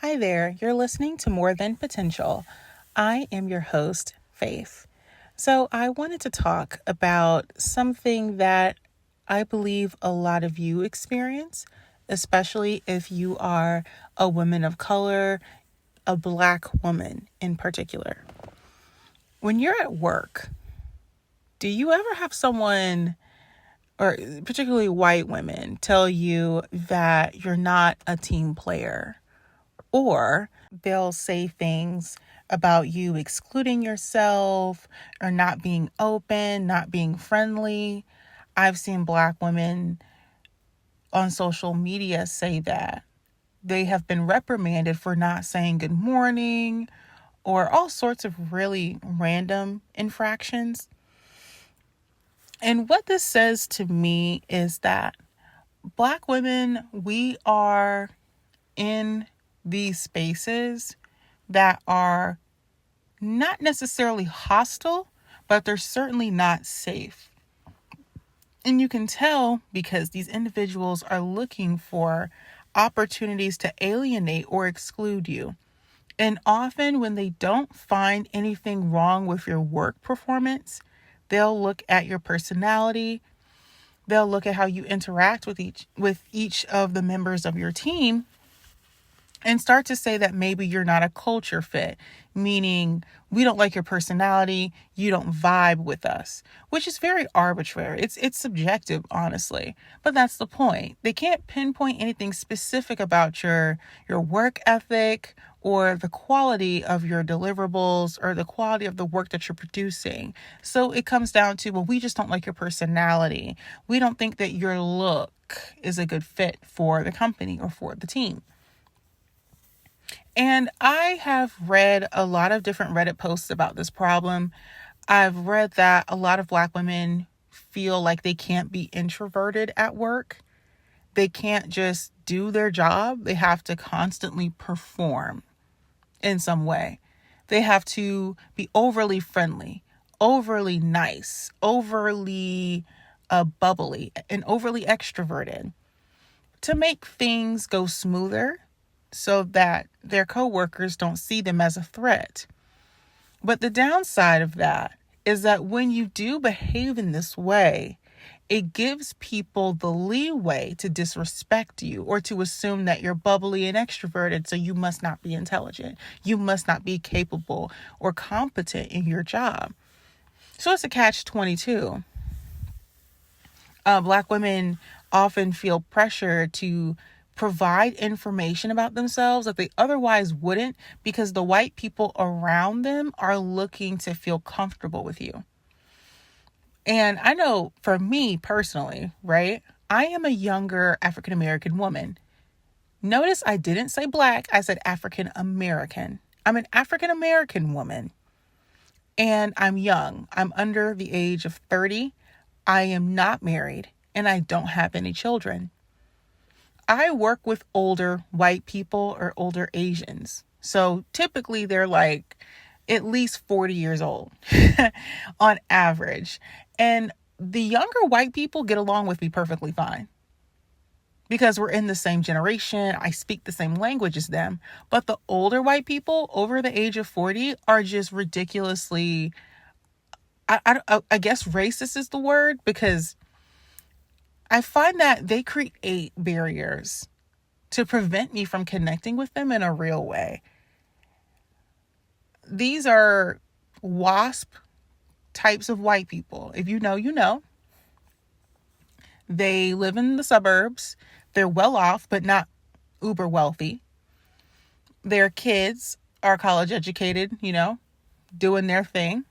Hi there, you're listening to More Than Potential. I am your host, Faith. So, I wanted to talk about something that I believe a lot of you experience, especially if you are a woman of color, a Black woman in particular. When you're at work, do you ever have someone, or particularly white women, tell you that you're not a team player? Or they'll say things about you excluding yourself or not being open, not being friendly. I've seen Black women on social media say that. They have been reprimanded for not saying good morning or all sorts of really random infractions. And what this says to me is that Black women, we are in these spaces that are not necessarily hostile, but they're certainly not safe. And you can tell because these individuals are looking for opportunities to alienate or exclude you. And often when they don't find anything wrong with your work performance, they'll look at your personality, they'll look at how you interact with each of the members of your team, and start to say that maybe you're not a culture fit, meaning we don't like your personality, you don't vibe with us, which is very arbitrary. It's subjective, honestly. But that's the point. They can't pinpoint anything specific about your work ethic or the quality of your deliverables or the quality of the work that you're producing. So it comes down to, well, we just don't like your personality. We don't think that your look is a good fit for the company or for the team. And I have read a lot of different Reddit posts about this problem. I've read that a lot of Black women feel like they can't be introverted at work. They can't just do their job. They have to constantly perform in some way. They have to be overly friendly, overly nice, overly bubbly, and overly extroverted to make things go smoother, so that their coworkers don't see them as a threat. But the downside of that is that when you do behave in this way, it gives people the leeway to disrespect you or to assume that you're bubbly and extroverted, so you must not be intelligent. You must not be capable or competent in your job. So it's a catch-22. Black women often feel pressure to provide information about themselves that they otherwise wouldn't, because the white people around them are looking to feel comfortable with you. And I know for me personally, right? I am a younger African American woman. Notice I didn't say Black, I said African American. I'm an African American woman and I'm young. I'm under the age of 30. I am not married and I don't have any children. I work with older white people or older Asians. So typically they're like at least 40 years old on average. And the younger white people get along with me perfectly fine because we're in the same generation. I speak the same language as them. But the older white people over the age of 40 are just ridiculously, I guess racist is the word, because I find that they create barriers to prevent me from connecting with them in a real way. These are WASP types of white people. If you know, you know. They live in the suburbs. They're well off, but not uber wealthy. Their kids are college educated, doing their thing.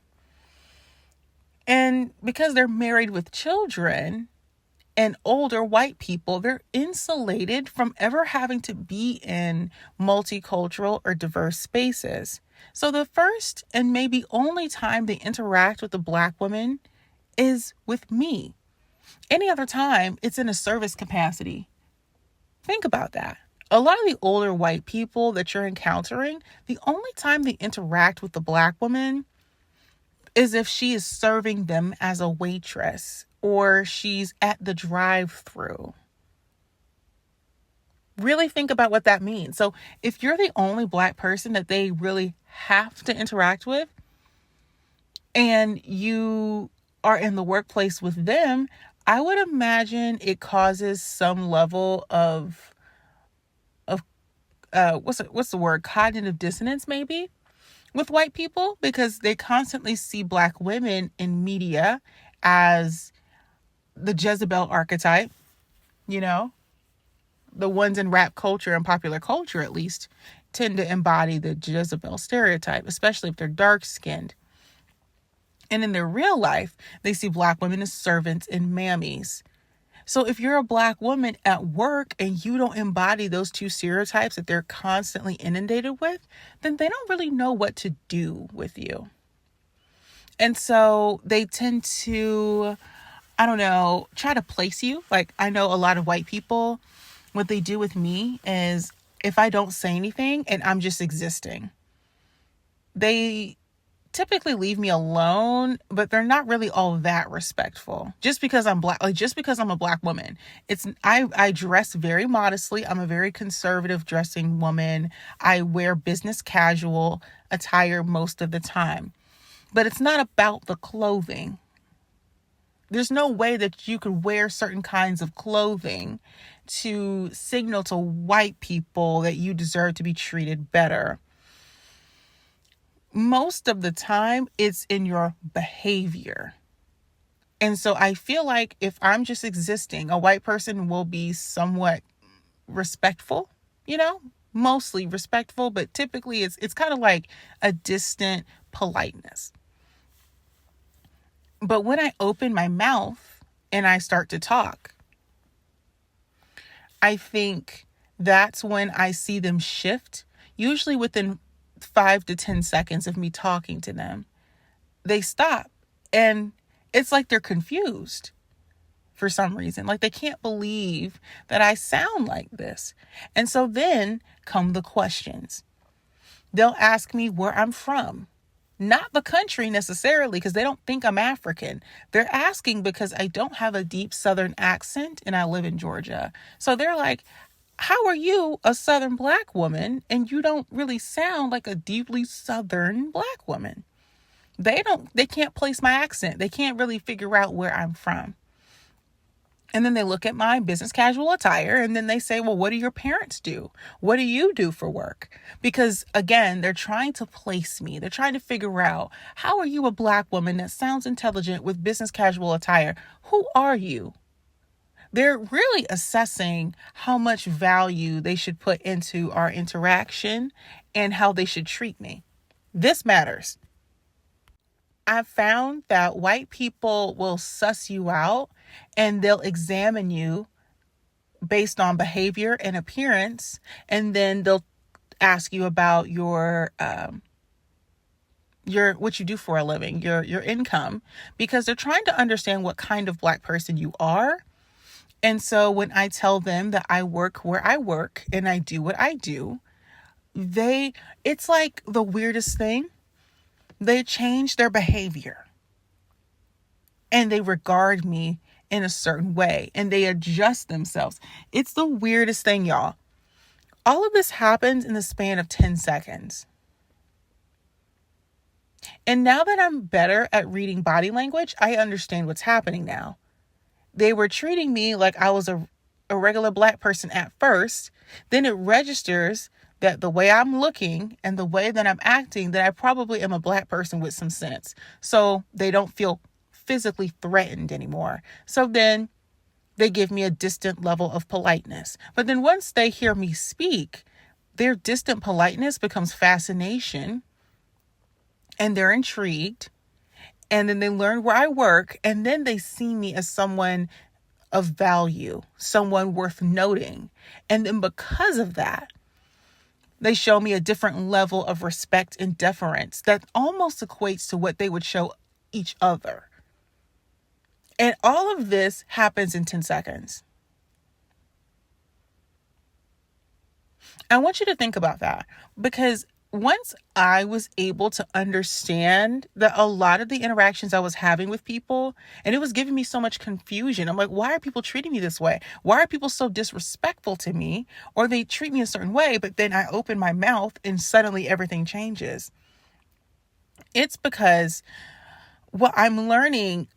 And because they're married with children, and older white people, they're insulated from ever having to be in multicultural or diverse spaces. So the first and maybe only time they interact with a Black woman is with me. Any other time, it's in a service capacity. Think about that. A lot of the older white people that you're encountering, the only time they interact with the Black woman is if she is serving them as a waitress or she's at the drive-thru. Really think about what that means. So if you're the only Black person that they really have to interact with, and you are in the workplace with them, I would imagine it causes some level of what's the word? Cognitive dissonance, maybe, with white people, because they constantly see Black women in media as the Jezebel archetype, you know, the ones in rap culture and popular culture, at least, tend to embody the Jezebel stereotype, especially if they're dark skinned. And in their real life, they see Black women as servants and mammies. So if you're a Black woman at work and you don't embody those two stereotypes that they're constantly inundated with, then they don't really know what to do with you. And so they tend to, I don't know, try to place you. Like, I know a lot of white people, what they do with me is if I don't say anything and I'm just existing, they typically leave me alone, but they're not really all that respectful. Just because I'm Black, like just because I'm a Black woman, I dress very modestly. I'm a very conservative dressing woman. I wear business casual attire most of the time, but it's not about the clothing. There's no way that you could wear certain kinds of clothing to signal to white people that you deserve to be treated better. Most of the time, it's in your behavior. And so I feel like if I'm just existing, a white person will be somewhat respectful, mostly respectful, but typically it's kind of like a distant politeness. But when I open my mouth and I start to talk, I think that's when I see them shift, usually within 5 to 10 seconds of me talking to them. They stop and it's like they're confused for some reason. Like they can't believe that I sound like this. And so then come the questions. They'll ask me where I'm from. Not the country necessarily, because they don't think I'm African. They're asking because I don't have a deep Southern accent and I live in Georgia. So they're like, how are you a Southern Black woman and you don't really sound like a deeply Southern Black woman? They can't place my accent. They can't really figure out where I'm from. And then they look at my business casual attire and then they say, well, what do your parents do? What do you do for work? Because again, they're trying to place me. They're trying to figure out, how are you a Black woman that sounds intelligent with business casual attire? Who are you? They're really assessing how much value they should put into our interaction and how they should treat me. This matters. I've found that white people will suss you out and they'll examine you based on behavior and appearance, and then they'll ask you about your what you do for a living, your income, because they're trying to understand what kind of Black person you are. And so when I tell them that I work where I work and I do what I do, it's like the weirdest thing. They change their behavior and they regard me in a certain way and they adjust themselves. It's the weirdest thing, y'all. All of this happens in the span of 10 seconds. And now that I'm better at reading body language, I understand what's happening now. They were treating me like I was a regular Black person at first. Then it registers that the way I'm looking and the way that I'm acting, that I probably am a Black person with some sense. So they don't feel physically threatened anymore. So then they give me a distant level of politeness. But then once they hear me speak, their distant politeness becomes fascination and they're intrigued. And then they learn where I work, and then they see me as someone of value, someone worth noting. And then because of that, they show me a different level of respect and deference that almost equates to what they would show each other. And all of this happens in 10 seconds. I want you to think about that, because once I was able to understand that a lot of the interactions I was having with people, and it was giving me so much confusion. I'm like, why are people treating me this way? Why are people so disrespectful to me? Or they treat me a certain way, but then I open my mouth and suddenly everything changes. It's because what I'm learning,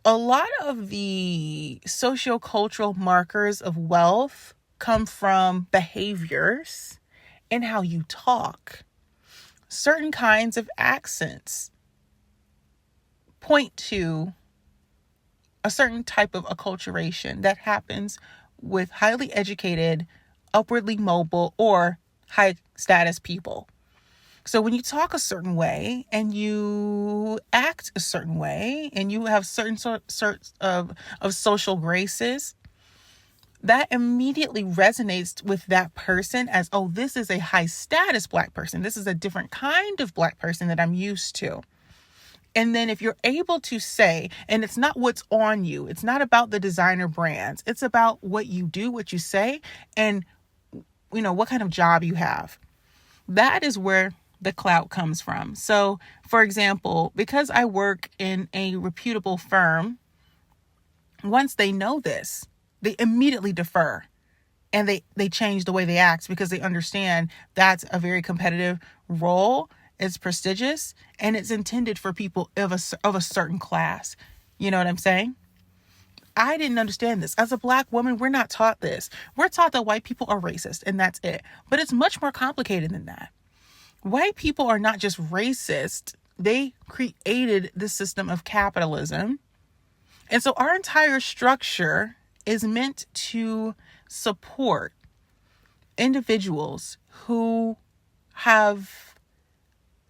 a lot of the sociocultural markers of wealth come from behaviors and how you talk. Certain kinds of accents point to a certain type of acculturation that happens with highly educated, upwardly mobile, or high status people. So when you talk a certain way and you act a certain way and you have certain sorts of social graces, that immediately resonates with that person as, oh, this is a high status Black person. This is a different kind of Black person that I'm used to. And then if you're able to say, and it's not what's on you, it's not about the designer brands, it's about what you do, what you say, and what kind of job you have. That is where the clout comes from. So, for example, because I work in a reputable firm, once they know this, they immediately defer and they change the way they act because they understand that's a very competitive role. It's prestigious and it's intended for people of a certain class. You know what I'm saying? I didn't understand this. As a Black woman, we're not taught this. We're taught that white people are racist and that's it. But it's much more complicated than that. White people are not just racist. They created the system of capitalism. And so our entire structure is meant to support individuals who have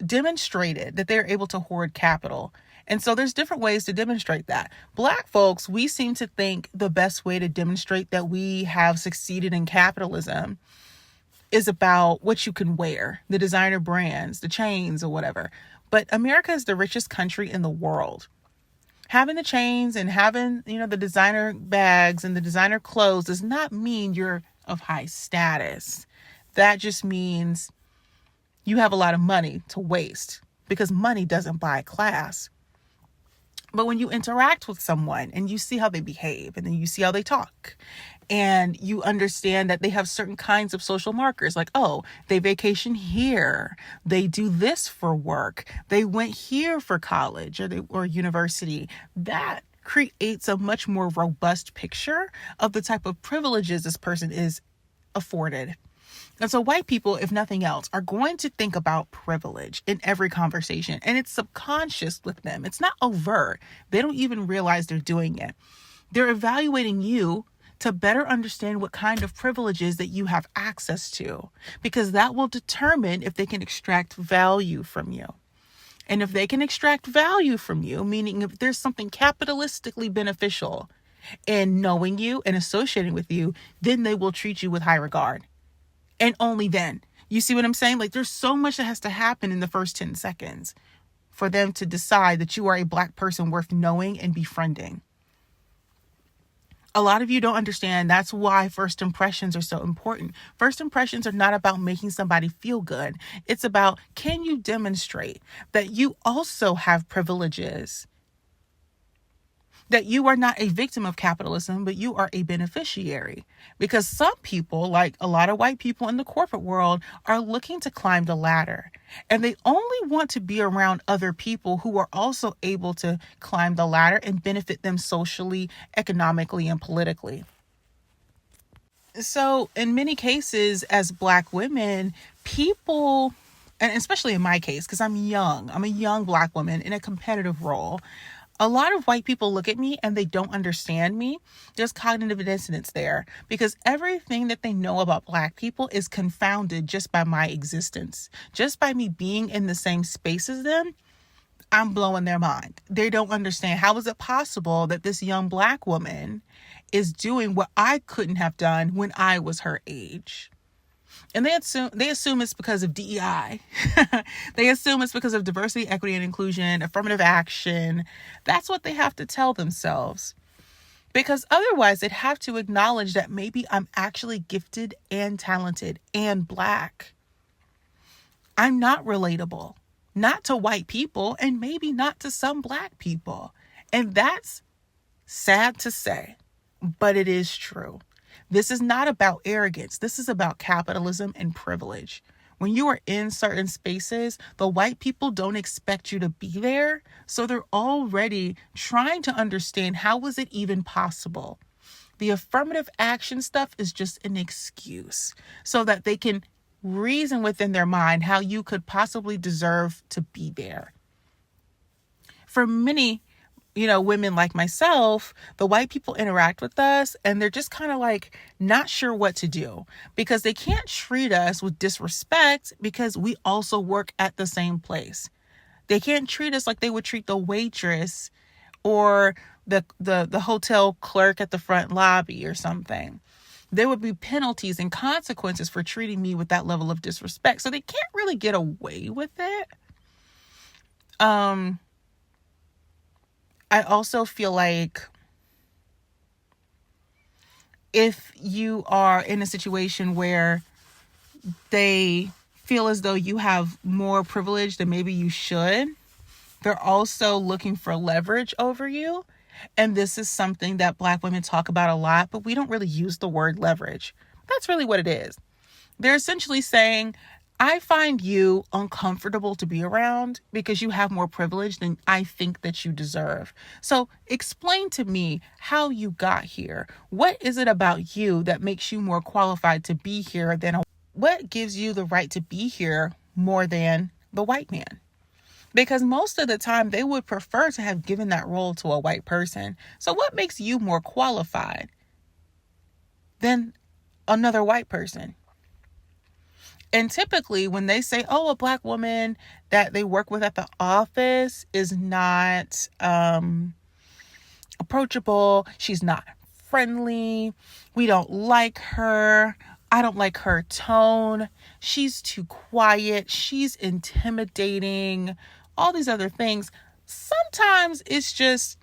demonstrated that they're able to hoard capital. And so there's different ways to demonstrate that. Black folks, we seem to think the best way to demonstrate that we have succeeded in capitalism is about what you can wear, the designer brands, the chains or whatever. But America is the richest country in the world. Having the chains and having, the designer bags and the designer clothes does not mean you're of high status. That just means you have a lot of money to waste because money doesn't buy class. But when you interact with someone and you see how they behave and then you see how they talk and you understand that they have certain kinds of social markers, like, oh, they vacation here, they do this for work, they went here for college or university, that creates a much more robust picture of the type of privileges this person is afforded. And so white people, if nothing else, are going to think about privilege in every conversation. And it's subconscious with them. It's not overt. They don't even realize they're doing it. They're evaluating you to better understand what kind of privileges that you have access to, because that will determine if they can extract value from you. And if they can extract value from you, meaning if there's something capitalistically beneficial in knowing you and associating with you, then they will treat you with high regard. And only then. You see what I'm saying? Like, there's so much that has to happen in the first 10 seconds for them to decide that you are a Black person worth knowing and befriending. A lot of you don't understand. That's why first impressions are so important. First impressions are not about making somebody feel good. It's about, can you demonstrate that you also have privileges? That you are not a victim of capitalism, but you are a beneficiary. Because some people, like a lot of white people in the corporate world, are looking to climb the ladder. And they only want to be around other people who are also able to climb the ladder and benefit them socially, economically, and politically. So in many cases, as Black women, people, and especially in my case, because I'm a young Black woman in a competitive role, a lot of white people look at me and they don't understand me. There's cognitive dissonance there because everything that they know about Black people is confounded just by my existence. Just by me being in the same space as them, I'm blowing their mind. They don't understand. How is it possible that this young Black woman is doing what I couldn't have done when I was her age? And they assume it's because of DEI. They assume it's because of diversity, equity, and inclusion, affirmative action. That's what they have to tell themselves. Because otherwise, they'd have to acknowledge that maybe I'm actually gifted and talented and Black. I'm not relatable, not to white people, and maybe not to some black people. And that's sad to say, but it is true. This is not about arrogance. This is about capitalism and privilege. When you are in certain spaces, the white people don't expect you to be there. So they're already trying to understand, how was it even possible? The affirmative action stuff is just an excuse so that they can reason within their mind how you could possibly deserve to be there. For many, women like myself, the white people interact with us and they're just kind of like not sure what to do because they can't treat us with disrespect because we also work at the same place. They can't treat us like they would treat the waitress or the hotel clerk at the front lobby or something. There would be penalties and consequences for treating me with that level of disrespect. So they can't really get away with it. I also feel like if you are in a situation where they feel as though you have more privilege than maybe you should, they're also looking for leverage over you. And this is something that Black women talk about a lot, but we don't really use the word leverage. That's really what it is. They're essentially saying, I find you uncomfortable to be around because you have more privilege than I think that you deserve. So explain to me how you got here. What is it about you that makes you more qualified to be here than what gives you the right to be here more than the white man? Because most of the time they would prefer to have given that role to a white person. So what makes you more qualified than another white person? And typically when they say, oh, a Black woman that they work with at the office is not approachable, she's not friendly, we don't like her, I don't like her tone, she's too quiet, she's intimidating, all these other things. Sometimes it's just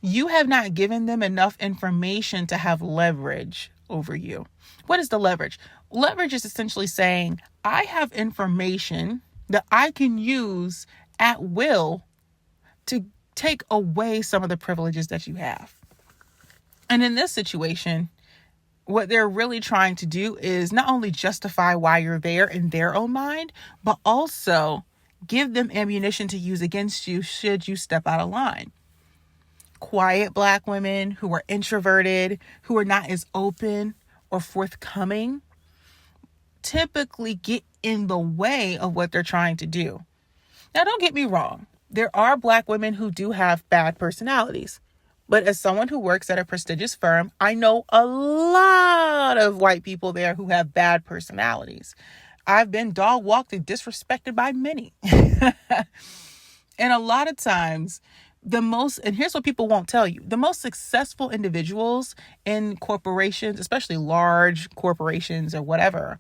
you have not given them enough information to have leverage over you. What is the leverage? Leverage is essentially saying, I have information that I can use at will to take away some of the privileges that you have. And in this situation, what they're really trying to do is not only justify why you're there in their own mind, but also give them ammunition to use against you should you step out of line. Quiet Black women who are introverted, who are not as open or forthcoming, typically get in the way of what they're trying to do. Now, don't get me wrong. There are Black women who do have bad personalities. But as someone who works at a prestigious firm, I know a lot of white people there who have bad personalities. I've been dog walked and disrespected by many. And a lot of times, and here's what people won't tell you, the most successful individuals in corporations, especially large corporations or whatever,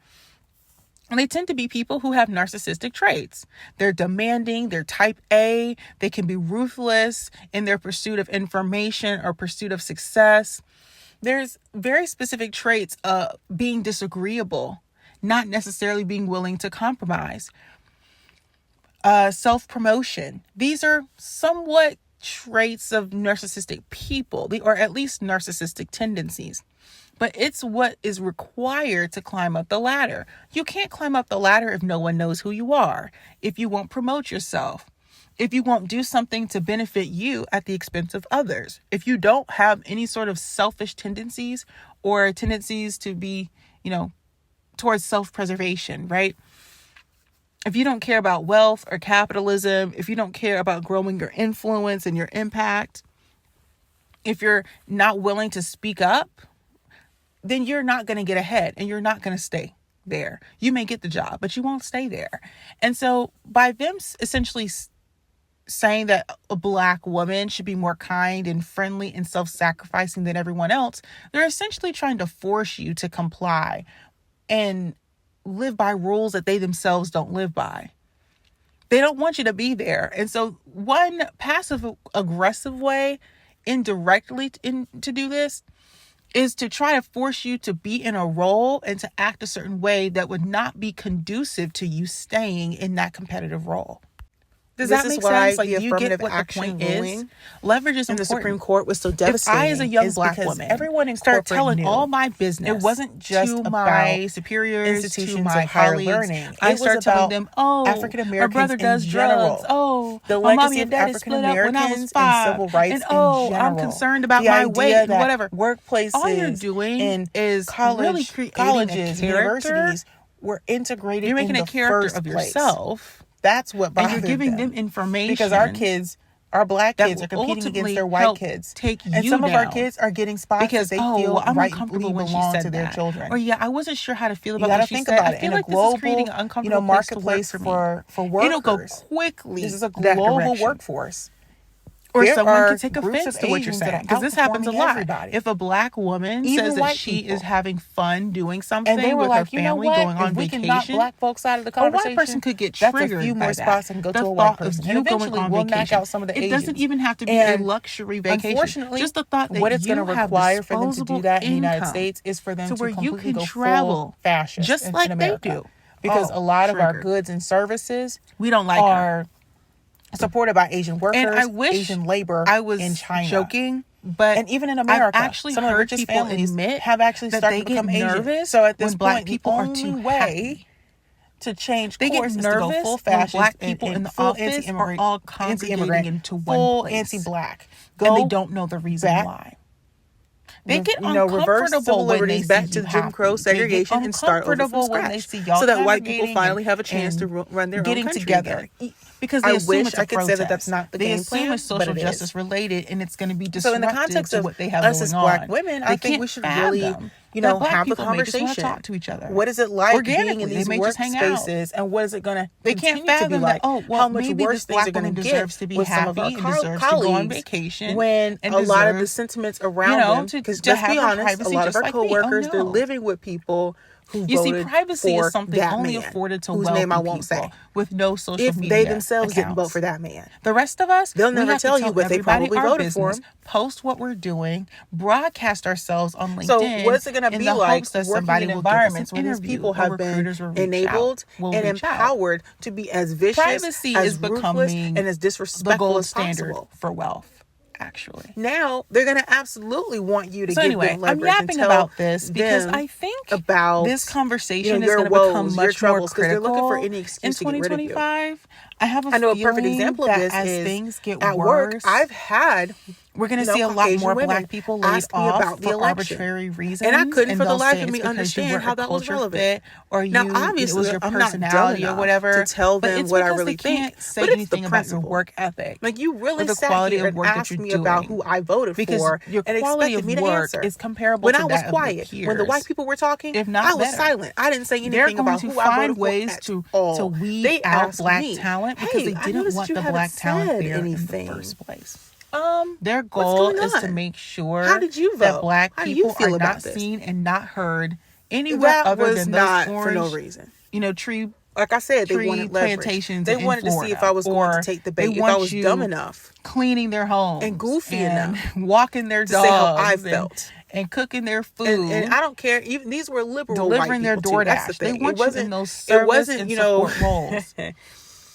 and they tend to be people who have narcissistic traits. They're demanding, they're type A, they can be ruthless in their pursuit of information or pursuit of success. There's very specific traits of being disagreeable, not necessarily being willing to compromise. Self-promotion. These are somewhat traits of narcissistic people, or at least narcissistic tendencies. But it's what is required to climb up the ladder. You can't climb up the ladder if no one knows who you are, if you won't promote yourself, if you won't do something to benefit you at the expense of others, if you don't have any sort of selfish tendencies or tendencies to be, towards self-preservation, right? If you don't care about wealth or capitalism, if you don't care about growing your influence and your impact, if you're not willing to speak up, then you're not going to get ahead and you're not going to stay there. You may get the job, but you won't stay there. And so by them essentially saying that a Black woman should be more kind and friendly and self-sacrificing than everyone else, they're essentially trying to force you to comply and live by rules that they themselves don't live by. They don't want you to be there. And so one passive aggressive way indirectly to do this is to try to force you to be in a role and to act a certain way that would not be conducive to you staying in that competitive role. Does that make sense? Like, do you get what the point is? Leverage is important. And the Supreme Court was so devastating. If I, as a young black woman, everyone in start telling knew. all my business, It wasn't just to about my superiors, institutions to my of higher colleagues. learning. I start telling them, oh, African Americans my brother does in drugs. general. Oh, The my mommy legacy and of daddy African split up when I was Americans 5. and civil rights and in I'm general. concerned about The my idea weight and that whatever. Workplaces, All you're doing is really creating colleges, a universities were integrated. You're making in a the character first of place. yourself. That's what bothered and you're giving them information because our black kids are competing against their white kids. And some of our kids are getting spots because they feel I'm rightfully uncomfortable when belong to to their children. Or I wasn't sure how to feel about what what she think said. about I it. feel In like a global, this is creating an uncomfortable marketplace for workers. It'll go quickly. This is a global workforce. Or someone could take offense to what you're saying. Because this happens a lot. Everybody. If a black woman says that she is having fun doing something and they were with like, her family, going on vacation, we can knock black folks out of the conversation, a white person could get triggered. That's a few more by spots and go to a white person. You going on we'll vacation. Knock out some of the It Asians. doesn't even have to be a luxury vacation. Unfortunately, just the thought that what it's going to require for them to do that in the United States is for them to where you can go travel fascist just like they do. Because a lot of our goods and services we don't like are supported by Asian workers, and I wish Asian labor I was in China. Joking, but and even in America, I've actually some of the heard richest people families admit have actually that started they to become get Asian. nervous So at this when black point, people the are only too way happy to change they course get is to nervous go full when fascist black people and in the full office are all congregating into one full place. anti-black. And they don't know the reason why. They get reverse civil when they liberties back see to you Jim Crow happy. segregation and start over from when they scratch, see y'all so that white people congregating finally have a chance to run their own getting country together. again. Because they I assume wish it's a I could say that that's not the they game assume plan, it's social but it justice is. related, and it's going to be disruptive So in the context to of what they have us going as on. black women, I think we should really, that black have the people may just wanna conversation. talk to each other. What is it like being Organically, in these they may just hang out. workspaces, and what is it going to They can't continue to fathom be like? that. How much maybe worse this things black are going woman to deserves get to be with some of happy our and deserves to go on vacation when and a lot of the deserves, sentiments around them, because to let's have be her honest, a privacy lot of just our like me. coworkers, Oh, they're no. living with people who You see, voted privacy for is something that only man, afforded to whose wealthy name I won't people say. with no social If media they themselves didn't accounts. vote for that man, The rest of us, they'll we never have to tell you, but they everybody probably our voted for business, him. post what we're doing, broadcast ourselves on LinkedIn. So what's it going to in be the like hopes that working somebody in will give us an environments where these interview people or have been recruiters will reach enabled out, will and reach out. empowered to be as vicious, Privacy as is ruthless, becoming and as the disrespectful gold as standard possible? for wealth, actually. Now they're going to absolutely want you to So give anyway, them I'm leverage and yapping tell about this because them I think about this conversation is your going to become woes, your much more troubles, because they're critical looking for any excuse in to get rid of you. 2025. I have I know a perfect feeling example of that this as is things get at worse, work. I've had we're going to see a lot Caucasian more women black people laid ask me off about the for election. arbitrary reasons, And I couldn't for the they'll life say of it's me because you understand were how a that was culture relevant. fit, or Now, it obviously, was your I'm not dumb personality or enough whatever. to tell but them it's what I because really they can't think, say but it's the anything about your principle. work ethic. Like, you really or the sat quality here of work and that asked you're me doing. about who I voted Because for your and quality expected of me to work answer. is comparable When to I was that of your quiet, when the peers, white people were talking, if not I was better. silent. I didn't say They're anything going about to who I find voted ways for at all. to weed They out asked black me, talent because hey, they I didn't noticed want you the haven't black talent said there anything. in the first place. Their what's goal going is to on? make sure How did you that vote? black How do you people feel are about not this? seen and not heard anywhere That other was than not those for orange, no reason. Tree Like I said, they tree wanted leverage. plantations They in wanted to see Florida, if I was going or to take the they bait, if want I was you dumb enough cleaning their homes and goofy and enough walking their to dogs say how I and- felt. and cooking their food. And I don't care. Even these were liberal delivering white their people too. That's the DoorDash. They thing. want It you wasn't in those It service wasn't and you know support roles.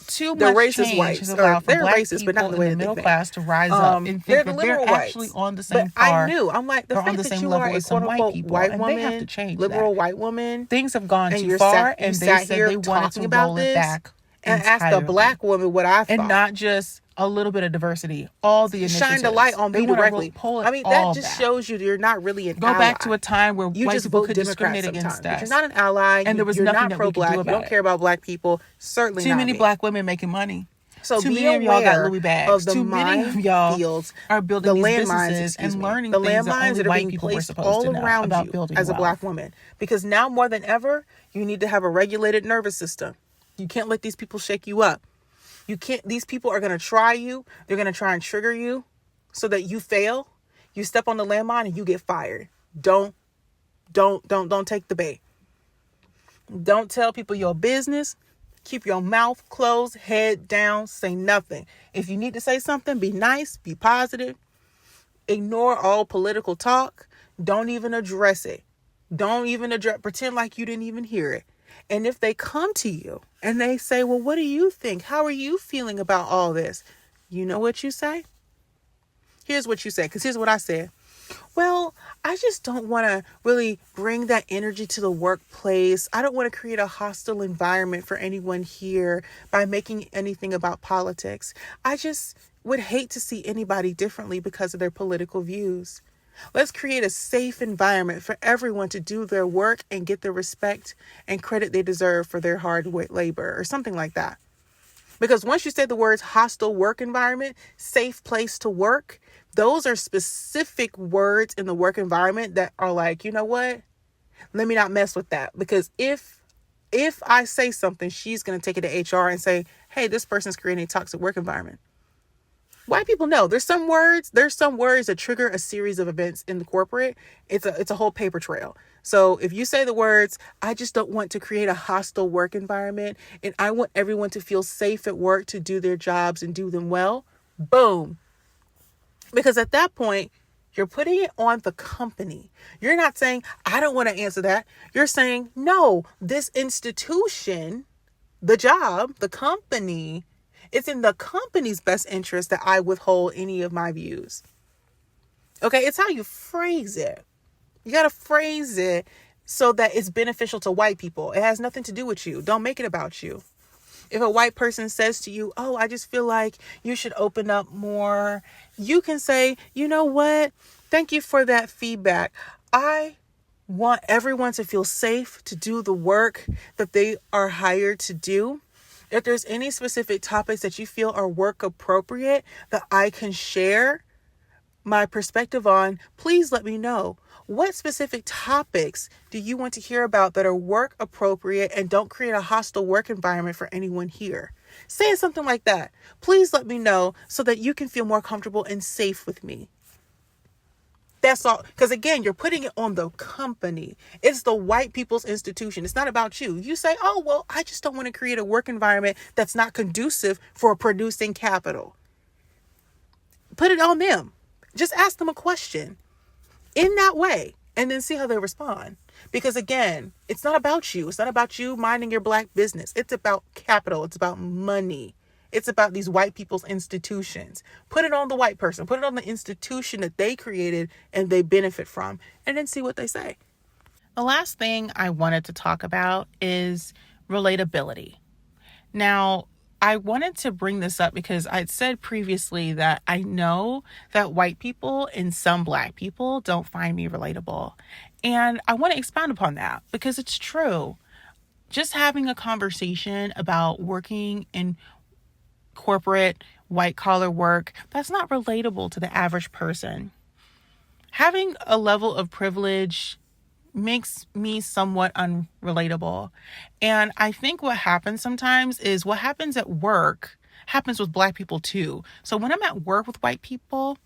Too the much racist change whites, has or allowed for they're black racist, but not people the way in the that they middle think. class to rise up and they're think the that they're liberal actually whites. on the same But par. I knew. I'm like, the They're on fact the that same you level are a as some quote white unquote people, white and woman, they have to change liberal that. white woman, Things have gone and too you're far, you and they sat said here they wanted talking to about roll it this back and asked a entirely. black woman what I thought. And not just a little bit of diversity, all the initiatives. Shine the light on They me wanna directly. pull it I mean, all that just back. shows you you're not really an Go ally. back to a time where You white just people vote could Democrat discriminate sometimes. against But us. you're not an ally. And there was you're nothing not that we could do pro-black. You about don't it. care about black people. Certainly Too not many me. black women making money. So Too be many of y'all got aware Louis bags. of the Too many of mine y'all fields, are building the these landmines, businesses and learning the things that landmines only that are white being people were placed supposed all to know around about you building as a wealth. black woman. Because now more than ever, you need to have a regulated nervous system. You can't let these people shake you up. You can't. These people are going to try you. They're going to try and trigger you so that you fail. You step on the landmine and you get fired. Don't take the bait. Don't tell people your business. Keep your mouth closed, head down, say nothing. If you need to say something, be nice, be positive. Ignore all political talk. Don't even address it. Don't even pretend like you didn't even hear it. And if they come to you and they say, well, what do you think? How are you feeling about all this? You know what you say? Here's what you say, because here's what I said. Well, I just don't want to really bring that energy to the workplace. I don't want to create a hostile environment for anyone here by making anything about politics. I just would hate to see anybody differently because of their political views. Let's create a safe environment for everyone to do their work and get the respect and credit they deserve for their hard labor or something like that. Because once you say the words hostile work environment, safe place to work, those are specific words in the work environment that are like, you know what? Let me not mess with that. Because if I say something, she's going to take it to HR and say, hey, this person's creating a toxic work environment. White people know there's some words that trigger a series of events in the corporate. It's a whole paper trail. So if you say the words, I just don't want to create a hostile work environment and I want everyone to feel safe at work to do their jobs and do them well, boom. Because at that point, you're putting it on the company. You're not saying, I don't want to answer that. You're saying, no, this institution, the job, the company, it's in the company's best interest that I withhold any of my views. Okay, it's how you phrase it. You got to phrase it so that it's beneficial to white people. It has nothing to do with you. Don't make it about you. If a white person says to you, oh, I just feel like you should open up more, you can say, you know what? Thank you for that feedback. I want everyone to feel safe to do the work that they are hired to do. If there's any specific topics that you feel are work appropriate that I can share my perspective on, please let me know. What specific topics do you want to hear about that are work appropriate and don't create a hostile work environment for anyone here? Say something like that. Please let me know so that you can feel more comfortable and safe with me. That's all. Because again, you're putting it on the company. It's the white people's institution. It's not about you. You say, oh, well, I just don't want to create a work environment that's not conducive for producing capital. Put it on them. Just ask them a question in that way and then see how they respond. Because again, it's not about you. It's not about you minding your black business. It's about capital. It's about money. It's about these white people's institutions. Put it on the white person. Put it on the institution that they created and they benefit from, and then see what they say. The last thing I wanted to talk about is relatability. Now, I wanted to bring this up because I'd said previously that I know that white people and some black people don't find me relatable. And I want to expound upon that because it's true. Just having a conversation about working in corporate white collar work, that's not relatable to the average person. Having a level of privilege makes me somewhat unrelatable. And I think what happens sometimes is what happens at work happens with black people too. So when I'm at work with white people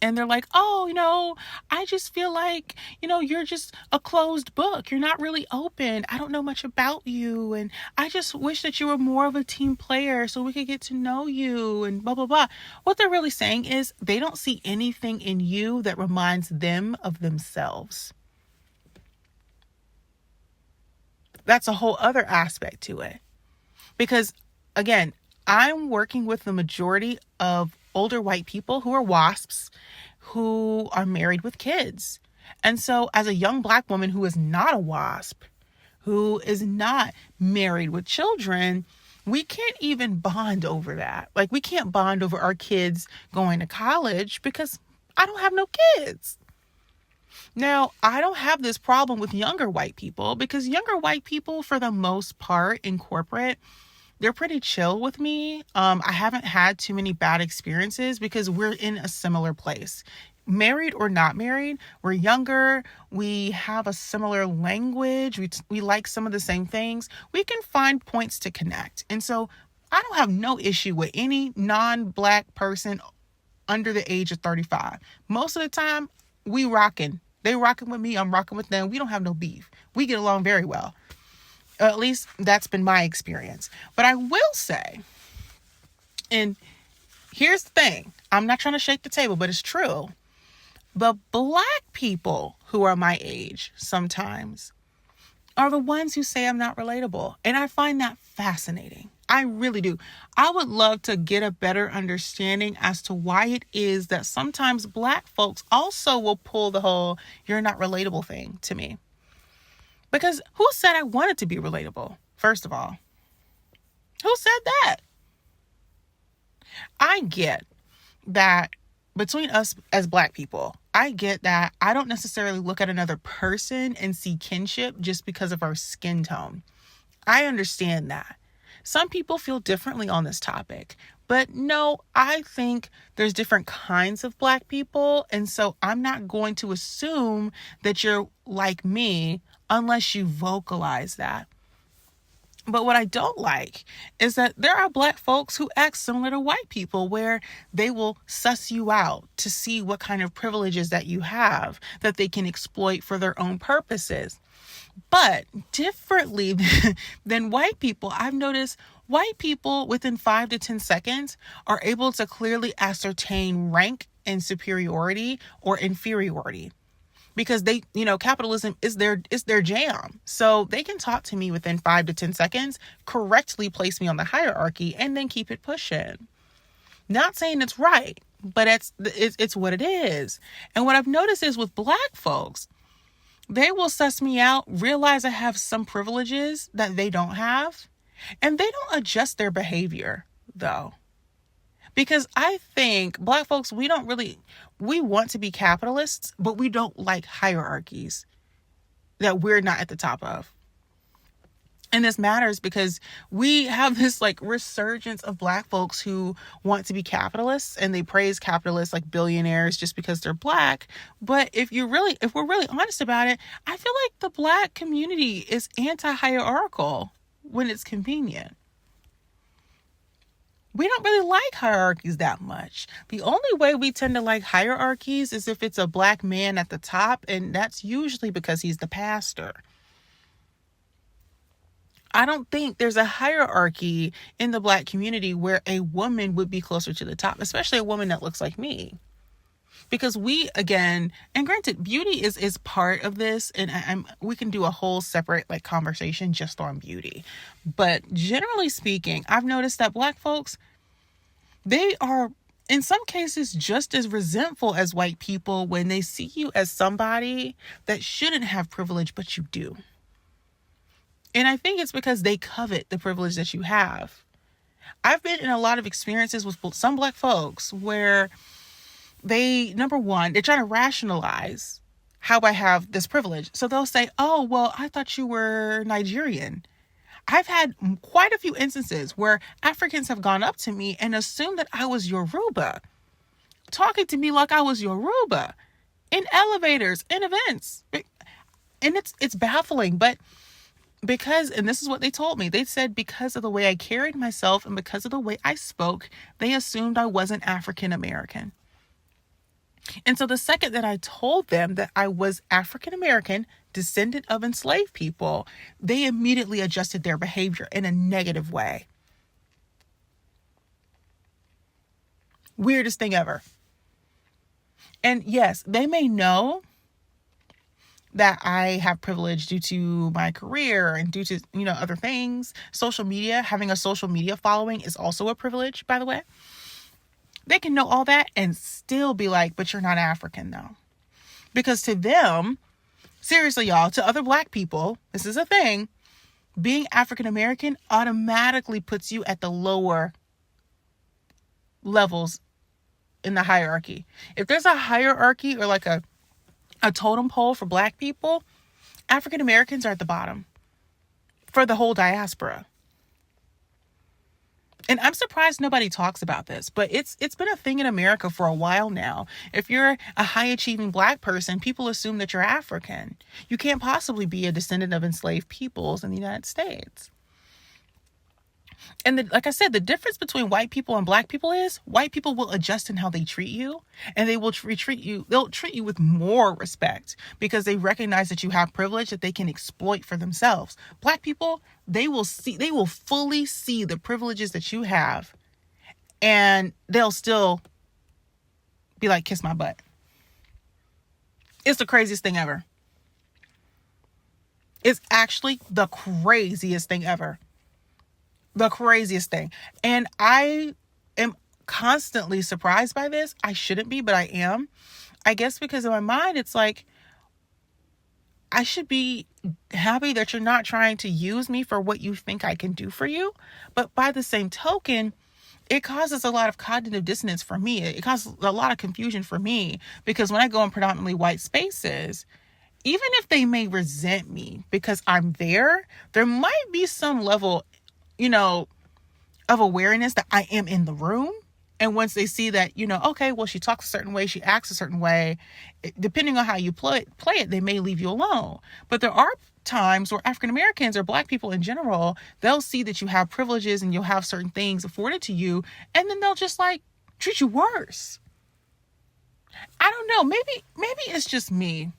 and they're like, oh, I just feel like, you're just a closed book. You're not really open. I don't know much about you. And I just wish that you were more of a team player so we could get to know you and blah, blah, blah. What they're really saying is they don't see anything in you that reminds them of themselves. That's a whole other aspect to it. Because, again, I'm working with the majority of older white people who are WASPs, who are married with kids. And so as a young black woman who is not a WASP, who is not married with children, we can't even bond over that. Like, we can't bond over our kids going to college because I don't have no kids. Now, I don't have this problem with younger white people because younger white people, for the most part in corporate, they're pretty chill with me. I haven't had too many bad experiences because we're in a similar place. Married or not married, we're younger. We have a similar language. We like some of the same things. We can find points to connect. And so I don't have no issue with any non-black person under the age of 35. Most of the time, we rocking. They rocking with me. I'm rocking with them. We don't have no beef. We get along very well. At least that's been my experience. But I will say, and here's the thing. I'm not trying to shake the table, but it's true. The black people who are my age sometimes are the ones who say I'm not relatable. And I find that fascinating. I really do. I would love to get a better understanding as to why it is that sometimes black folks also will pull the whole "you're not relatable" thing to me. Because who said I wanted to be relatable? First of all, who said that? I get that between us as black people, I get that I don't necessarily look at another person and see kinship just because of our skin tone. I understand that. Some people feel differently on this topic, but no, I think there's different kinds of black people. And so I'm not going to assume that you're like me unless you vocalize that. But what I don't like is that there are black folks who act similar to white people, where they will suss you out to see what kind of privileges that you have that they can exploit for their own purposes. But differently than white people, I've noticed white people within 5 to 10 seconds are able to clearly ascertain rank and superiority or inferiority. Because they, capitalism is their jam. So they can talk to me within 5 to 10 seconds, correctly place me on the hierarchy, and then keep it pushing. Not saying it's right, but it's what it is. And what I've noticed is with black folks, they will suss me out, realize I have some privileges that they don't have, and they don't adjust their behavior, though. Because I think black folks, we want to be capitalists, but we don't like hierarchies that we're not at the top of. And this matters because we have this resurgence of black folks who want to be capitalists, and they praise capitalists like billionaires just because they're black. But if we're really honest about it, I feel like the black community is anti-hierarchical when it's convenient. We don't really like hierarchies that much. The only way we tend to like hierarchies is if it's a black man at the top, and that's usually because he's the pastor. I don't think there's a hierarchy in the black community where a woman would be closer to the top, especially a woman that looks like me. Because we, again, and granted, beauty is part of this, and we can do a whole separate conversation just on beauty. But generally speaking, I've noticed that black folks, they are in some cases just as resentful as white people when they see you as somebody that shouldn't have privilege, but you do. And I think it's because they covet the privilege that you have. I've been in a lot of experiences with some black folks where number one, they're trying to rationalize how I have this privilege. So they'll say, "Oh, well, I thought you were Nigerian." I've had quite a few instances where Africans have gone up to me and assumed that I was Yoruba, talking to me like I was Yoruba in elevators, in events. And it's baffling, but and this is what they told me. They said because of the way I carried myself and because of the way I spoke, they assumed I wasn't African American. And so the second that I told them that I was African American, descendant of enslaved people, they immediately adjusted their behavior in a negative way. Weirdest thing ever. And yes, they may know that I have privilege due to my career and due to, other things. Social media, having a social media following is also a privilege, by the way. They can know all that and still be like, "But you're not African though." Because to them, seriously, y'all, to other black people, this is a thing. Being African American automatically puts you at the lower levels in the hierarchy. If there's a hierarchy or a totem pole for black people, African Americans are at the bottom for the whole diaspora. And I'm surprised nobody talks about this, but it's been a thing in America for a while now. If you're a high-achieving black person, people assume that you're African. You can't possibly be a descendant of enslaved peoples in the United States. And like I said, the difference between white people and black people is white people will adjust in how they treat you, and they will treat you with more respect because they recognize that you have privilege that they can exploit for themselves. Black people, they will fully see the privileges that you have, and they'll still be like, "Kiss my butt." It's the craziest thing ever. It's actually the craziest thing ever. The craziest thing. And I am constantly surprised by this. I shouldn't be, but I am. I guess because in my mind, it's like, I should be happy that you're not trying to use me for what you think I can do for you. But by the same token, it causes a lot of cognitive dissonance for me. It causes a lot of confusion for me because when I go in predominantly white spaces, even if they may resent me because I'm there might be some level, of awareness that I am in the room. And once they see that, okay, well, she talks a certain way, she acts a certain way, depending on how you play it, they may leave you alone. But there are times where African Americans or Black people in general, they'll see that you have privileges and you'll have certain things afforded to you, and then they'll just like treat you worse. I don't know. Maybe it's just me.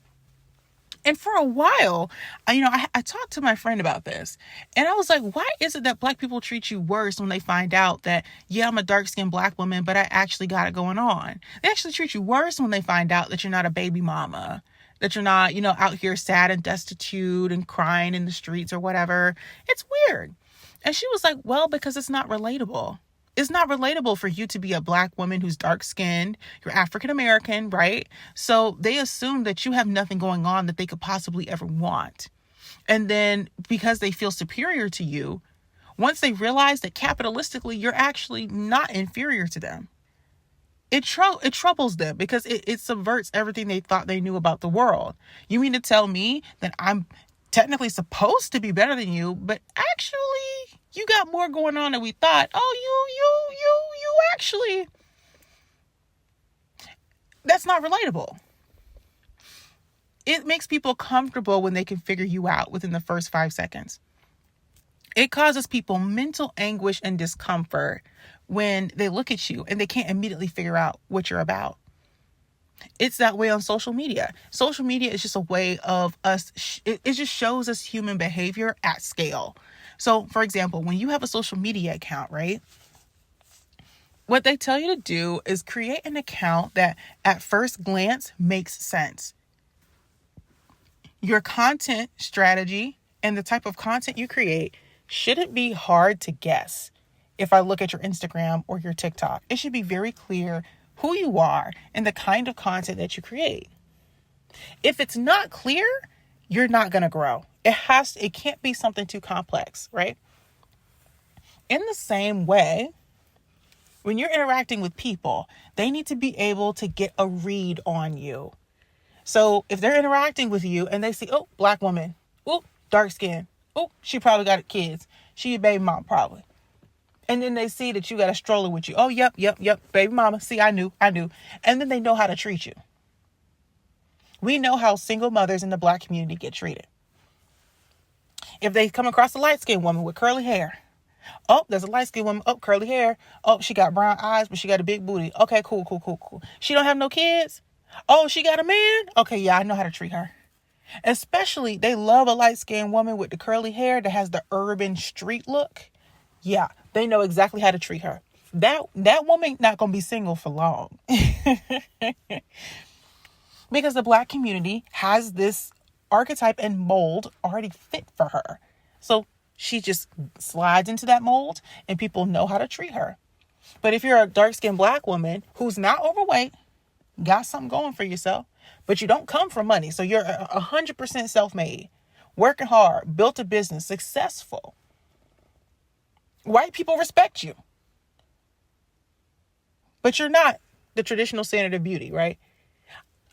And for a while, I talked to my friend about this, and I was like, why is it that Black people treat you worse when they find out that, yeah, I'm a dark-skinned Black woman, but I actually got it going on? They actually treat you worse when they find out that you're not a baby mama, that you're not, out here sad and destitute and crying in the streets or whatever. It's weird. And she was like, well, because it's not relatable. It's not relatable for you to be a Black woman who's dark-skinned. You're African American, right? So they assume that you have nothing going on that they could possibly ever want. And then because they feel superior to you, once they realize that capitalistically you're actually not inferior to them, it troubles them because it subverts everything they thought they knew about the world. You mean to tell me that I'm technically supposed to be better than you, but actually you got more going on than we thought? Oh, you actually, that's not relatable. It makes people comfortable when they can figure you out within the first 5 seconds. It causes people mental anguish and discomfort when they look at you and they can't immediately figure out what you're about. It's that way on social media. Social media is just a way of us. It just shows us human behavior at scale. So, for example, when you have a social media account, right? What they tell you to do is create an account that at first glance makes sense. Your content strategy and the type of content you create shouldn't be hard to guess. If I look at your Instagram or your TikTok, it should be very clear who you are and the kind of content that you create. If it's not clear, you're not going to grow. It can't be something too complex, right? In the same way, when you're interacting with people, they need to be able to get a read on you. So if they're interacting with you and they see, oh, Black woman, oh, dark skin, oh, she probably got kids, she a baby mom probably. And then they see that you got a stroller with you. Oh, yep, baby mama. See, I knew. And then they know how to treat you. We know how single mothers in the Black community get treated. If they come across a light-skinned woman with curly hair, oh, there's a light-skinned woman, oh, curly hair, oh, she got brown eyes, but she got a big booty. Okay, cool. She don't have no kids? Oh, she got a man? Okay, yeah, I know how to treat her. Especially, they love a light-skinned woman with the curly hair that has the urban street look. Yeah, they know exactly how to treat her. That woman not going to be single for long. Because the Black community has this archetype and mold already fit for her. So she just slides into that mold and people know how to treat her. But if you're a dark-skinned Black woman who's not overweight, got something going for yourself, but you don't come from money, so you're 100% self-made, working hard, built a business, successful, white people respect you. But you're not the traditional standard of beauty, right?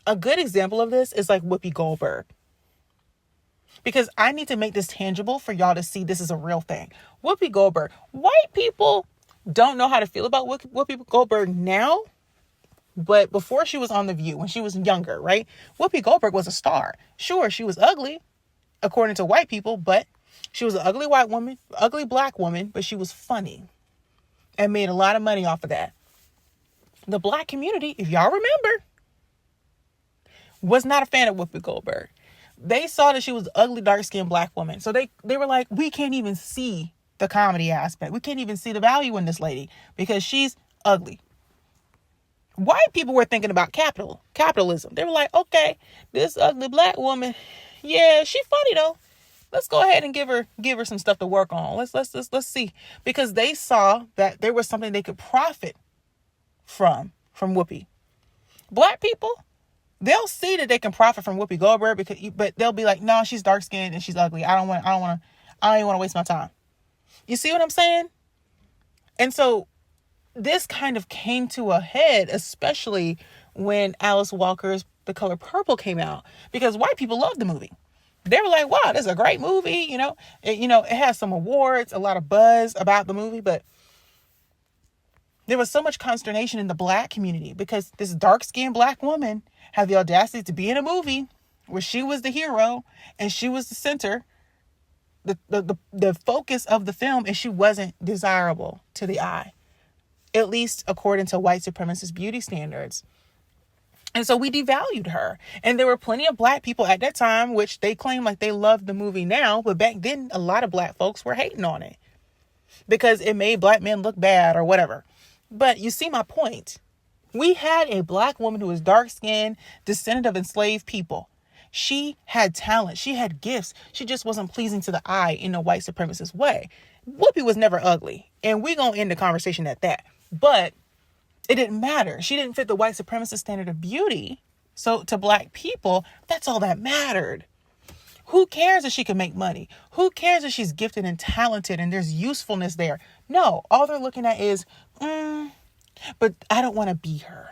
A good example of this is like Whoopi Goldberg. Because I need to make this tangible for y'all to see this is a real thing. Whoopi Goldberg. White people don't know how to feel about Whoopi Goldberg now. But before she was on The View, when she was younger, right? Whoopi Goldberg was a star. Sure, she was ugly, according to white people, but she was an ugly white woman, ugly Black woman, but she was funny and made a lot of money off of that. The Black community, if y'all remember, was not a fan of Whoopi Goldberg. They saw that she was an ugly, dark-skinned Black woman. So they were like, we can't even see the comedy aspect. We can't even see the value in this lady because she's ugly. White people were thinking about capitalism. They were like, okay, this ugly black woman, yeah, she funny though. Let's go ahead and give her some stuff to work on. Let's see, because they saw that there was something they could profit from Whoopi. Black people, they'll see that they can profit from Whoopi Goldberg, but they'll be like, no, she's dark skinned and she's ugly. I don't even want to waste my time. You see what I'm saying? And so this kind of came to a head, especially when Alice Walker's The Color Purple came out, because white people loved the movie. They were like, wow, this is a great movie. It has some awards, a lot of buzz about the movie, but there was so much consternation in the black community because this dark-skinned black woman had the audacity to be in a movie where she was the hero and she was the center, the focus of the film, and she wasn't desirable to the eye, at least according to white supremacist beauty standards. And so we devalued her. And there were plenty of black people at that time, which they claim like they loved the movie now, but back then a lot of black folks were hating on it because it made black men look bad or whatever. But you see my point. We had a black woman who was dark-skinned, descendant of enslaved people. She had talent. She had gifts. She just wasn't pleasing to the eye in a white supremacist way. Whoopi was never ugly. And we're going to end the conversation at that. But it didn't matter. She didn't fit the white supremacist standard of beauty. So to black people, that's all that mattered. Who cares if she can make money? Who cares if she's gifted and talented and there's usefulness there? No, all they're looking at is, but I don't want to be her.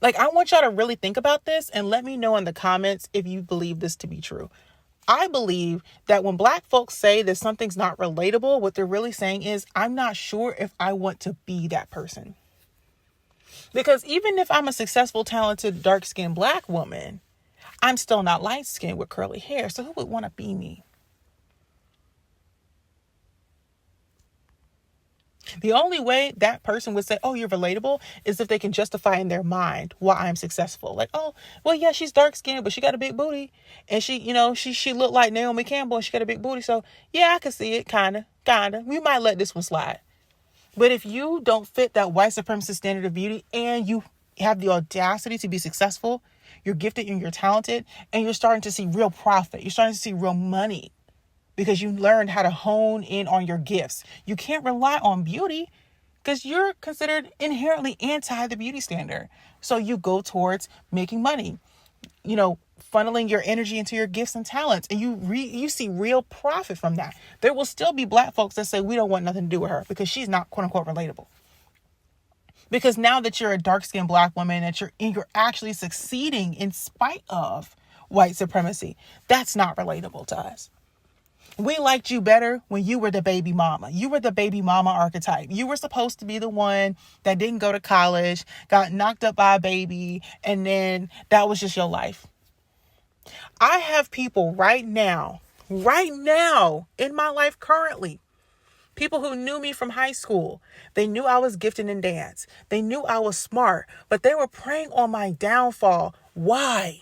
Like, I want y'all to really think about this and let me know in the comments if you believe this to be true. I believe that when black folks say that something's not relatable, what they're really saying is, I'm not sure if I want to be that person. Because even if I'm a successful, talented, dark-skinned black woman, I'm still not light-skinned with curly hair. So who would want to be me? The only way that person would say, oh, you're relatable, is if they can justify in their mind why I'm successful. Like, oh, well, yeah, she's dark skinned, but she got a big booty. And she looked like Naomi Campbell and she got a big booty. So yeah, I can see it. Kind of. We might let this one slide. But if you don't fit that white supremacist standard of beauty and you have the audacity to be successful, you're gifted and you're talented, and you're starting to see real profit. You're starting to see real money. Because you learned how to hone in on your gifts. You can't rely on beauty because you're considered inherently anti the beauty standard. So you go towards making money, funneling your energy into your gifts and talents. And you see real profit from that. There will still be black folks that say we don't want nothing to do with her because she's not quote unquote relatable. Because now that you're a dark-skinned black woman, that you're actually succeeding in spite of white supremacy, that's not relatable to us. We liked you better when you were the baby mama. You were the baby mama archetype. You were supposed to be the one that didn't go to college, got knocked up by a baby, and then that was just your life. I have people right now in my life currently, people who knew me from high school. They knew I was gifted in dance. They knew I was smart, but they were preying on my downfall. Why?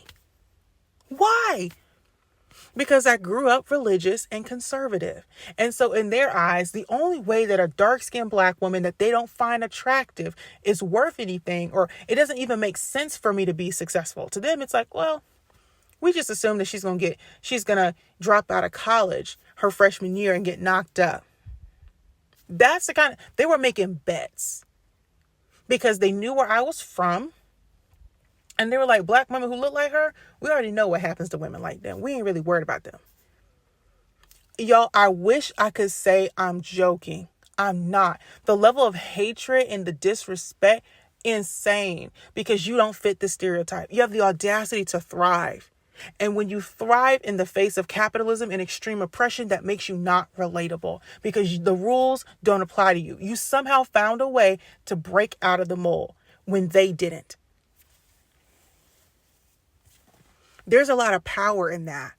Because I grew up religious and conservative. And so in their eyes, the only way that a dark-skinned black woman that they don't find attractive is worth anything, or it doesn't even make sense for me to be successful. To them, it's like, well, we just assume that she's going to drop out of college her freshman year and get knocked up. That's the kind of, they were making bets because they knew where I was from. And they were like, black women who look like her, we already know what happens to women like them. We ain't really worried about them. Y'all, I wish I could say I'm joking. I'm not. The level of hatred and the disrespect, insane, because you don't fit the stereotype. You have the audacity to thrive. And when you thrive in the face of capitalism and extreme oppression, that makes you not relatable because the rules don't apply to you. You somehow found a way to break out of the mold when they didn't. There's a lot of power in that.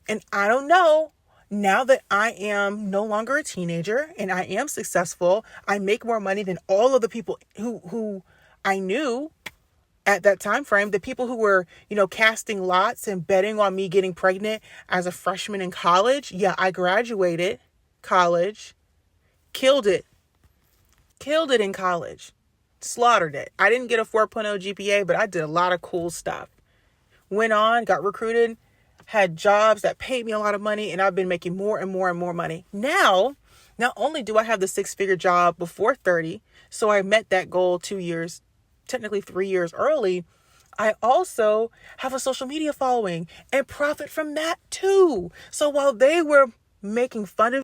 And I don't know, now that I am no longer a teenager and I am successful, I make more money than all of the people who I knew at that time frame, the people who were, casting lots and betting on me getting pregnant as a freshman in college. Yeah, I graduated college, killed it, Killed it in college. Slaughtered it. I didn't get a 4.0 GPA, but I did a lot of cool stuff. Went on, got recruited, had jobs that paid me a lot of money, and I've been making more and more and more money. Now, not only do I have the 6-figure job before 30, so I met that goal 2 years, technically 3 years early, I also have a social media following and profit from that too. So while they were making fun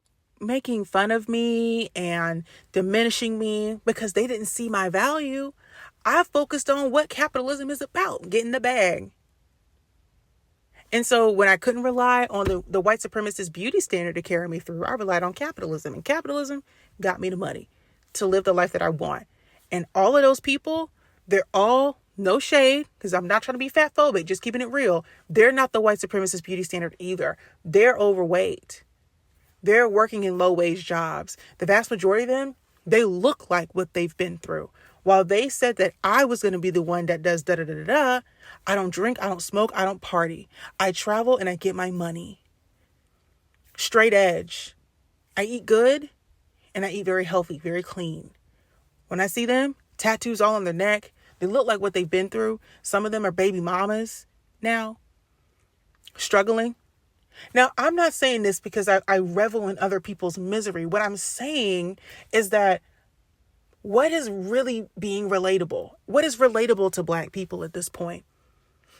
of me and diminishing me because they didn't see my value, I focused on what capitalism is about, getting the bag. And so when I couldn't rely on the white supremacist beauty standard to carry me through, I relied on capitalism. And capitalism got me the money to live the life that I want. And all of those people, they're all, no shade, because I'm not trying to be fat phobic, just keeping it real. They're not the white supremacist beauty standard either. They're overweight. They're working in low wage jobs. The vast majority of them, they look like what they've been through. While they said that I was going to be the one that does da-da-da-da-da, I don't drink, I don't smoke, I don't party. I travel and I get my money. Straight edge. I eat good and I eat very healthy, very clean. When I see them, tattoos all on their neck, they look like what they've been through. Some of them are baby mamas now, struggling. Now, I'm not saying this because I revel in other people's misery. What I'm saying is that what is really being relatable? What is relatable to Black people at this point?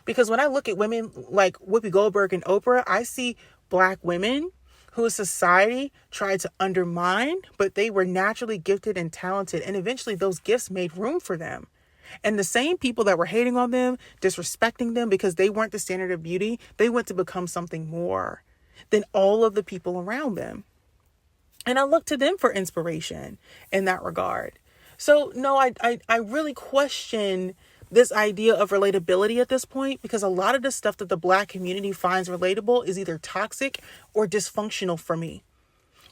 Because when I look at women like Whoopi Goldberg and Oprah, I see Black women who society tried to undermine, but they were naturally gifted and talented. And eventually those gifts made room for them. And the same people that were hating on them, disrespecting them because they weren't the standard of beauty, they went to become something more than all of the people around them. And I look to them for inspiration in that regard. So no, I really question this idea of relatability at this point, because a lot of the stuff that the Black community finds relatable is either toxic or dysfunctional for me.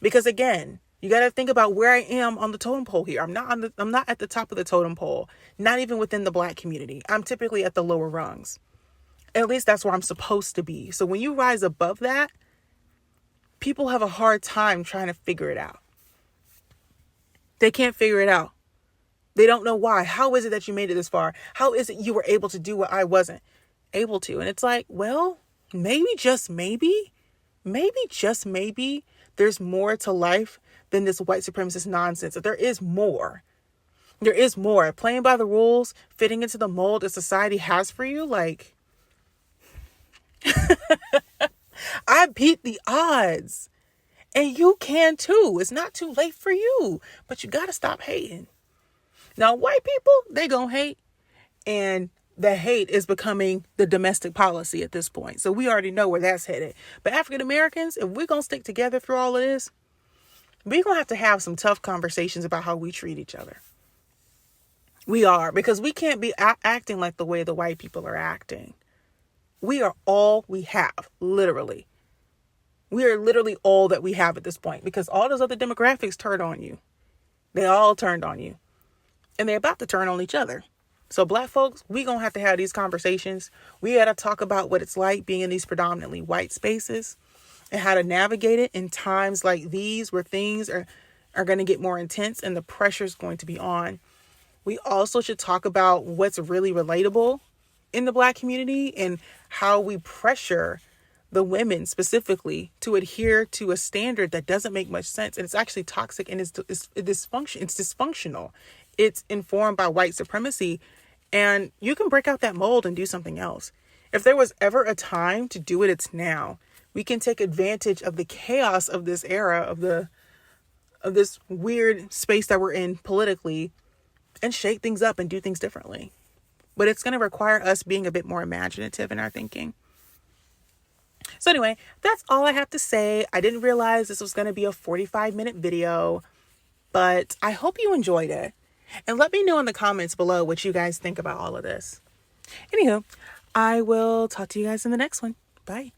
Because again, you got to think about where I am on the totem pole here. I'm not at the top of the totem pole, not even within the Black community. I'm typically at the lower rungs. At least that's where I'm supposed to be. So when you rise above that, people have a hard time trying to figure it out. They can't figure it out. They don't know why. How is it that you made it this far? How is it you were able to do what I wasn't able to? And it's like, well, maybe just maybe, there's more to life than this white supremacist nonsense. That there is more. There is more. Playing by the rules, fitting into the mold that society has for you. Like, I beat the odds. And you can too. It's not too late for you. But you got to stop hating. Now, white people, they gonna hate. And the hate is becoming the domestic policy at this point. So we already know where that's headed. But African Americans, if we're going to stick together through all of this, we're going to have some tough conversations about how we treat each other. We are, because we can't be acting like the way the white people are acting. We are all we have, literally. We are literally all that we have at this point, because all those other demographics turned on you. They all turned on you. And they're about to turn on each other. So Black folks, we going to have these conversations. We got to talk about what it's like being in these predominantly white spaces and how to navigate it in times like these where things are going to get more intense and the pressure is going to be on. We also should talk about what's really relatable in the Black community and how we pressure the women specifically to adhere to a standard that doesn't make much sense. And it's actually toxic and it's dysfunctional. It's informed by white supremacy, and you can break out that mold and do something else. If there was ever a time to do it, it's now. We can take advantage of the chaos of this era, of this weird space that we're in politically, and shake things up and do things differently. But it's going to require us being a bit more imaginative in our thinking. So anyway, that's all I have to say. I didn't realize this was going to be a 45-minute video, but I hope you enjoyed it. And let me know in the comments below what you guys think about all of this. Anywho, I will talk to you guys in the next one. Bye.